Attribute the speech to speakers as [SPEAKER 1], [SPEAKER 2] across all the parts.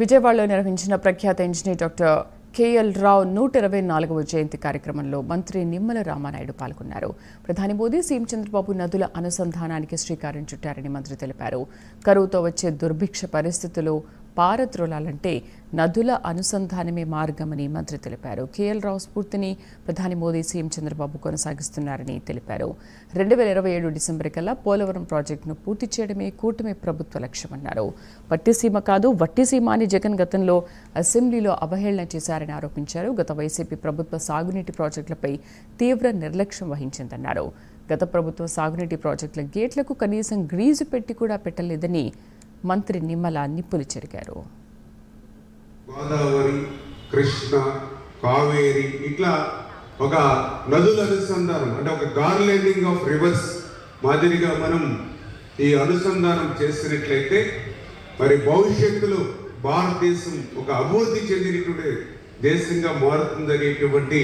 [SPEAKER 1] విజయవాడలో నిర్వహించిన ప్రఖ్యాత ఇంజనీర్ డాక్టర్ కేఎల్ రావు 124వ జయంతి కార్యక్రమంలో మంత్రి నిమ్మల రామానాయుడు పాల్గొన్నారు. ప్రధాని మోదీ సీఎం చంద్రబాబు నదుల అనుసంధానానికి శ్రీకారం చుట్టారని మంత్రి తెలిపారు. కరువుతో వచ్చే దుర్భిక్ష పరిస్థితుల్లో పారద్రోలాలంటే నదుల అనుసంధానమే మార్గమని మంత్రి తెలిపారు. కేఎల్ రావు స్ఫూర్తిని ప్రధాని మోదీ సీఎం చంద్రబాబు కొనసాగిస్తున్నారని తెలిపారు. 2027 డిసెంబర్ కల్లా పోలవరం ప్రాజెక్టును పూర్తి చేయడమే కూటమి ప్రభుత్వ లక్ష్యమన్నారు. పట్టిసీమ కాదు వట్టిసీమ అని జగన్ గతంలో అసెంబ్లీలో అవహేళన చేశారని ఆరోపించారు. గత వైసీపీ ప్రభుత్వ సాగునీటి ప్రాజెక్టులపై తీవ్ర నిర్లక్ష్యం వహించిందన్నారు. గత ప్రభుత్వ సాగునీటి ప్రాజెక్టుల గేట్లకు కనీసం గ్రీజు పెట్టి కూడా పెట్టలేదని మంత్రి నిమ్మల నిప్పులు చెరిగారు.
[SPEAKER 2] గోదావరి, కృష్ణ, కావేరి ఇట్లా ఒక నదుల అనుసంధానం అంటే ఒక గార్లెండింగ్ ఆఫ్ రివర్స్ మాదిరిగా మనం ఈ అనుసంధానం చేసినట్లయితే మరి భవిష్యత్తులో భారతదేశం ఒక అభివృద్ధి చెందినటువంటి దేశంగా మారుతుందనేటువంటి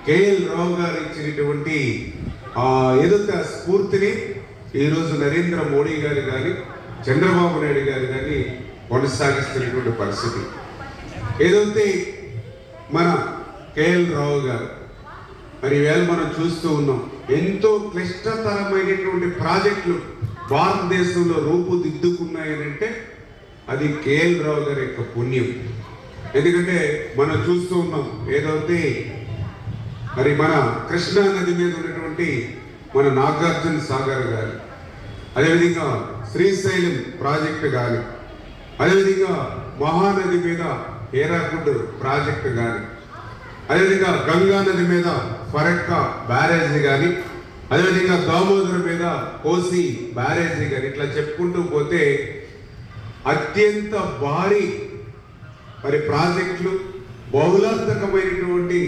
[SPEAKER 2] కేఎల్ రావు గారు ఇచ్చినటువంటి ఏదైతే స్ఫూర్తిని ఈరోజు నరేంద్ర మోడీ గారు కానీ చంద్రబాబు నాయుడు గారు కానీ కొనసాగిస్తున్నటువంటి పరిస్థితి. ఏదైతే మన కేఎల్ రావు గారు మరి ఈవేళ మనం చూస్తూ ఉన్నాం, ఎంతో క్లిష్టతరమైనటువంటి ప్రాజెక్టులు భారతదేశంలో రూపుదిద్దుకున్నాయనంటే అది కేఎల్ రావు గారి యొక్క పుణ్యం. ఎందుకంటే మనం చూస్తూ ఉన్నాం ఏదైతే మరి మన కృష్ణా నది మీద ఉన్నటువంటి మన నాగార్జున సాగర్ గారు, అదేవిధంగా శ్రీశైలం ప్రాజెక్టు కానీ, అదేవిధంగా మహానది మీద హేరాకుడ్ ప్రాజెక్టు కానీ, అదేవిధంగా గంగా నది మీద ఫరక్కా బ్యారేజీ కానీ, అదేవిధంగా దామోదర్ మీద కోసి బ్యారేజీ కానీ, ఇట్లా చెప్పుకుంటూ పోతే అత్యంత భారీ మరి ప్రాజెక్టులు, బహుళార్థకమైనటువంటి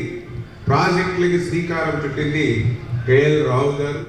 [SPEAKER 2] ప్రాజెక్టులకి శ్రీకారం చుట్టింది కేఎల్ రావు గారు.